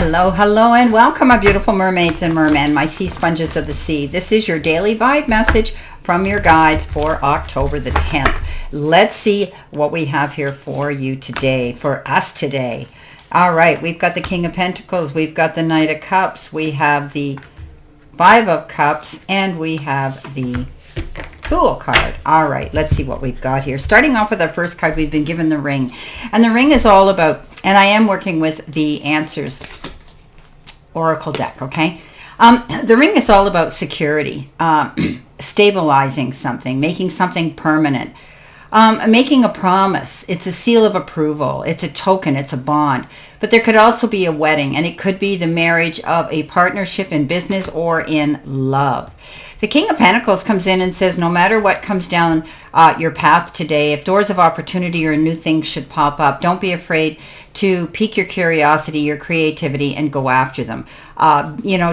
Hello, hello, and welcome, my beautiful mermaids and mermen, my sea sponges of the sea. This is your daily vibe message from your guides for October the 10th. Let's see what we have here for you today, for us today. All right, we've got the King of Pentacles, we've got the Knight of Cups, we have the Five of Cups, and we have the Fool card. All right, let's see what we've got here. Starting off with our first card, we've been given the Ring. And the Ring is all about, and I am working with the Answers Oracle deck, okay? The Ring is all about security, stabilizing something, making something permanent, making a promise. It's a seal of approval. It's a token. It's a bond. But there could also be a wedding, and it could be the marriage of a partnership in business or in love. The King of Pentacles comes in and says, no matter what comes down your path today, if doors of opportunity or new things should pop up, don't be afraid to pique your curiosity, your creativity, and go after them.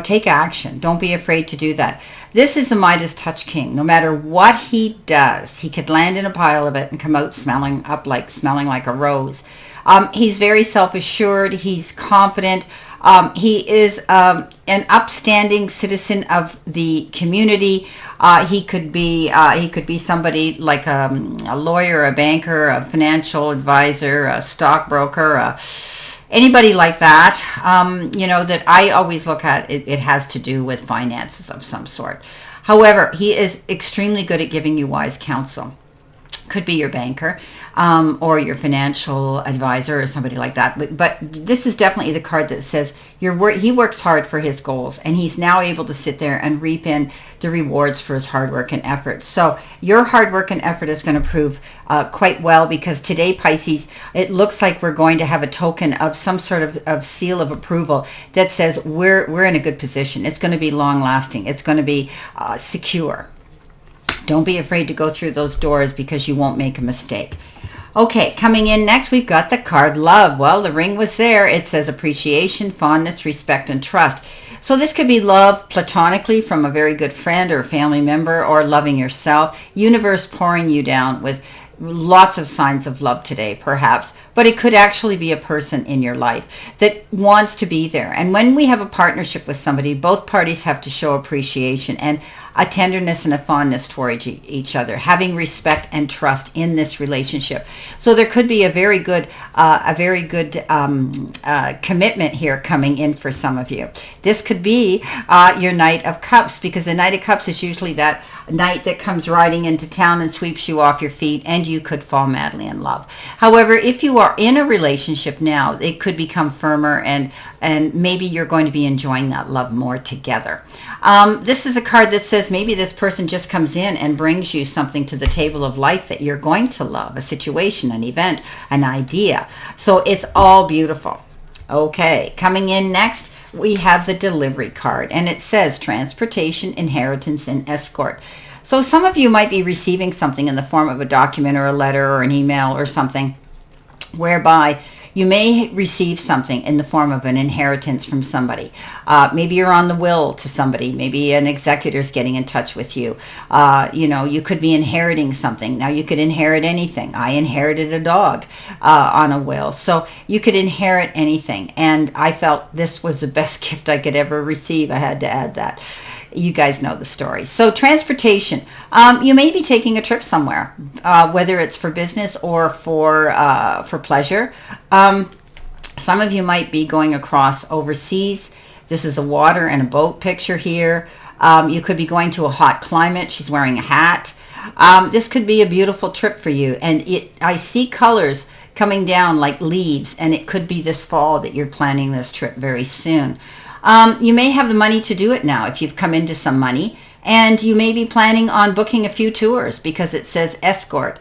Take action. Don't be afraid to do that. This is the Midas Touch King. No matter what he does, he could land in a pile of it and come out smelling like a rose. He's very self-assured. He's confident. He is an upstanding citizen of the community. He could be somebody like a lawyer, a banker, a financial advisor, a stockbroker, anybody like that. That I always look at. It has to do with finances of some sort. However, he is extremely good at giving you wise counsel. Could be your banker or your financial advisor or somebody like that. But this is definitely the card that says he works hard for his goals, and he's now able to sit there and reap in the rewards for his hard work and effort. So your hard work and effort is going to prove quite well, because today, Pisces, it looks like we're going to have a token of some sort of seal of approval that says we're in a good position. It's going to be long lasting. It's going to be secure. Don't be afraid to go through those doors, because you won't make a mistake. Okay, coming in next, we've got the card Love. Well, the Ring was there. It says appreciation, fondness, respect, and trust. So this could be love platonically from a very good friend or family member, or loving yourself. Universe pouring you down with lots of signs of love today, perhaps, but it could actually be a person in your life that wants to be there. And when we have a partnership with somebody, both parties have to show appreciation and a tenderness and a fondness towards each other, having respect and trust in this relationship. So there could be a very good commitment here coming in for some of you. This could be your Knight of Cups, because the Knight of Cups is usually that knight that comes riding into town and sweeps you off your feet, and you could fall madly in love. However, if you are in a relationship now, it could become firmer, and maybe you're going to be enjoying that love more together. This is a card that says maybe this person just comes in and brings you something to the table of life that you're going to love, a situation, an event, an idea. So it's all beautiful. Okay, coming in next, we have the Delivery card, and it says transportation, inheritance, and escort. So some of you might be receiving something in the form of a document or a letter or an email or something, whereby you may receive something in the form of an inheritance from somebody. Maybe you're on the will to somebody. Maybe an executor's getting in touch with you. You could be inheriting something. Now, you could inherit anything. I inherited a dog on a will. So you could inherit anything. And I felt this was the best gift I could ever receive. I had to add that. You guys know the story. So transportation, you may be taking a trip somewhere, whether it's for business or for pleasure. Some of you might be going across overseas. This is a water and a boat picture here. You could be going to a hot climate. She's wearing a hat. This could be a beautiful trip for you. And I see colors coming down like leaves, and it could be this fall that you're planning this trip very soon. You may have the money to do it now if you've come into some money, and you may be planning on booking a few tours because it says escort.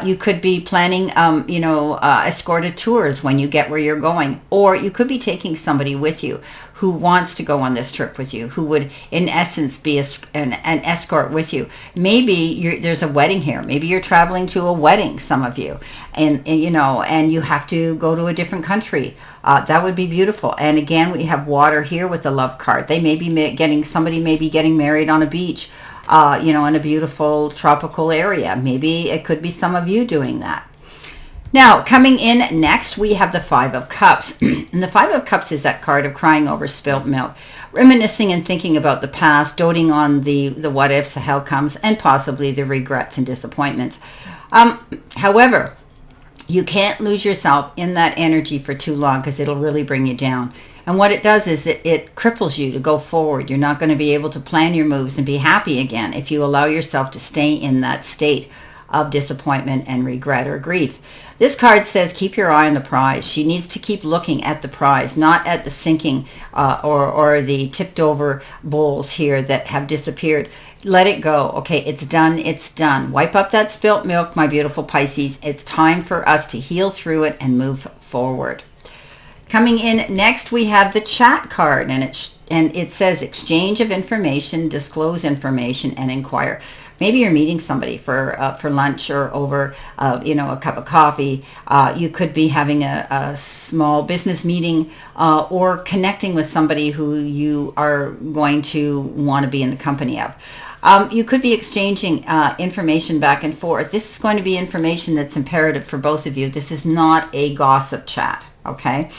You could be planning, escorted tours when you get where you're going, or you could be taking somebody with you who wants to go on this trip with you, who would in essence be an escort with you. Maybe there's a wedding here. Maybe you're traveling to a wedding, some of you, and you have to go to a different country. That would be beautiful. And again, we have water here with the Love card. Somebody may be getting married on a beach, in a beautiful tropical area. Maybe it could be some of you doing that. Now, coming in next, we have the Five of Cups. And the Five of Cups is that card of crying over spilt milk, reminiscing and thinking about the past, doting on the what ifs, the how comes, and possibly the regrets and disappointments. However, you can't lose yourself in that energy for too long because it'll really bring you down. And what it does is it cripples you to go forward. You're not going to be able to plan your moves and be happy again if you allow yourself to stay in that state of disappointment and regret or grief. This card says keep your eye on the prize. She needs to keep looking at the prize, not at the sinking or the tipped over bowls here that have disappeared. Let it go. Okay, it's done. It's done. Wipe up that spilt milk, my beautiful Pisces. It's time for us to heal through it and move forward. Coming in next, we have the chat card, and it says exchange of information, disclose information, and inquire. Maybe you're meeting somebody for lunch or over, a cup of coffee. You could be having a small business meeting or connecting with somebody who you are going to want to be in the company of. You could be exchanging information back and forth. This is going to be information that's imperative for both of you. This is not a gossip chat, okay?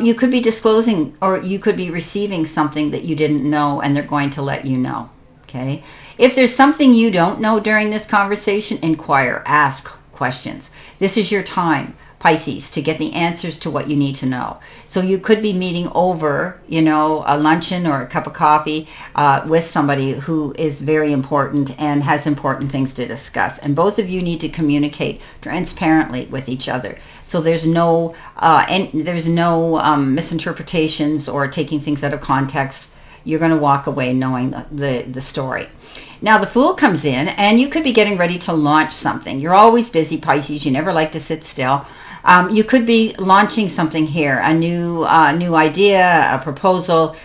You could be disclosing or you could be receiving something that you didn't know and they're going to let you know, okay? If there's something you don't know during this conversation, inquire, ask questions. This is your time, Pisces, to get the answers to what you need to know. So you could be meeting over, a luncheon or a cup of coffee with somebody who is very important and has important things to discuss. And both of you need to communicate transparently with each other. So there's no misinterpretations or taking things out of context. You're going to walk away knowing the story. Now the Fool comes in and you could be getting ready to launch something. You're always busy, Pisces. You never like to sit still. You could be launching something here, a new idea, a proposal,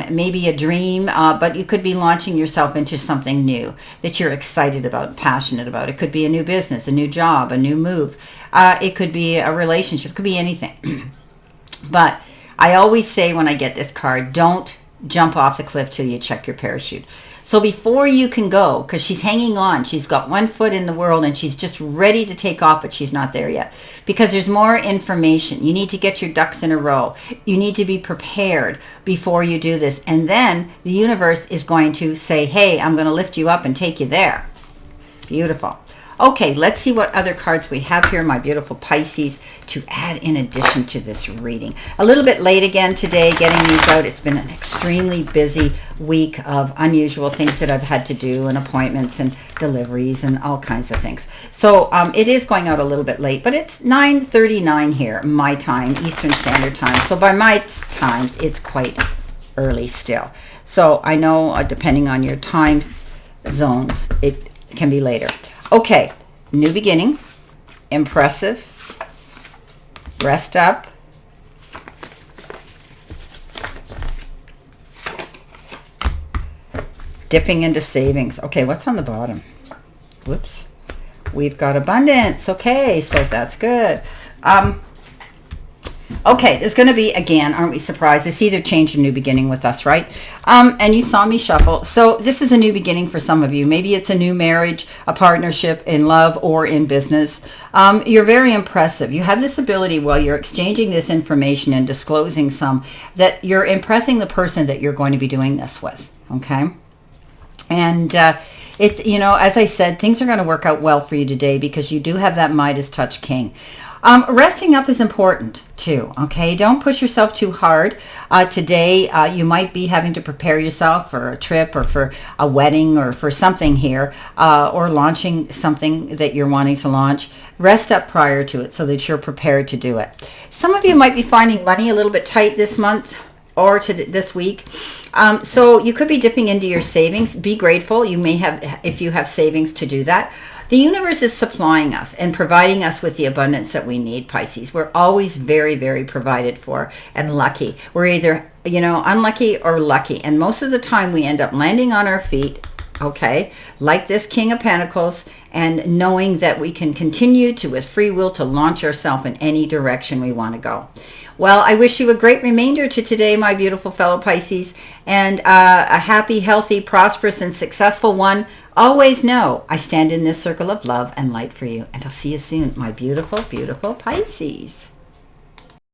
maybe a dream, but you could be launching yourself into something new that you're excited about, passionate about. It could be a new business, a new job, a new move. It could be a relationship. It could be anything. But I always say when I get this card, don't jump off the cliff till you check your parachute. So before you can go, because she's hanging on, she's got one foot in the world and she's just ready to take off, but she's not there yet. Because there's more information. You need to get your ducks in a row. You need to be prepared before you do this. And then the universe is going to say, hey, I'm going to lift you up and take you there. Beautiful. Okay, let's see what other cards we have here, my beautiful Pisces, to add in addition to this reading. A little bit late again today getting these out. It's been an extremely busy week of unusual things that I've had to do and appointments and deliveries and all kinds of things. So it is going out a little bit late, but it's 9:39 here, my time, Eastern Standard Time. So by my times, it's quite early still. So I know depending on your time zones, it can be later. Okay, new beginning, impressive, rest up, dipping into savings. Okay, what's on the bottom? Whoops. We've got abundance. Okay, so that's good. Okay, there's going to be, again, aren't we surprised? It's either change or new beginning with us, right? And you saw me shuffle. So this is a new beginning for some of you. Maybe it's a new marriage, a partnership in love or in business. You're very impressive. You have this ability while you're exchanging this information and disclosing some that you're impressing the person that you're going to be doing this with, okay? And it's, as I said, things are going to work out well for you today because you do have that Midas touch king. Resting up is important too, okay? Don't push yourself too hard. Today, you might be having to prepare yourself for a trip or for a wedding or for something here or launching something that you're wanting to launch. Rest up prior to it so that you're prepared to do it. Some of you might be finding money a little bit tight this month or this week. So you could be dipping into your savings. Be grateful. You may have, if you have savings, to do that. The universe is supplying us and providing us with the abundance that we need, Pisces. We're always very, very provided for and lucky. We're either, unlucky or lucky. And most of the time we end up landing on our feet, okay, like this King of Pentacles, and knowing that we can continue to, with free will, to launch ourselves in any direction we want to go. Well, I wish you a great remainder to today, my beautiful fellow Pisces, and a happy, healthy, prosperous, and successful one. Always know I stand in this circle of love and light for you. And I'll see you soon, my beautiful, beautiful Pisces.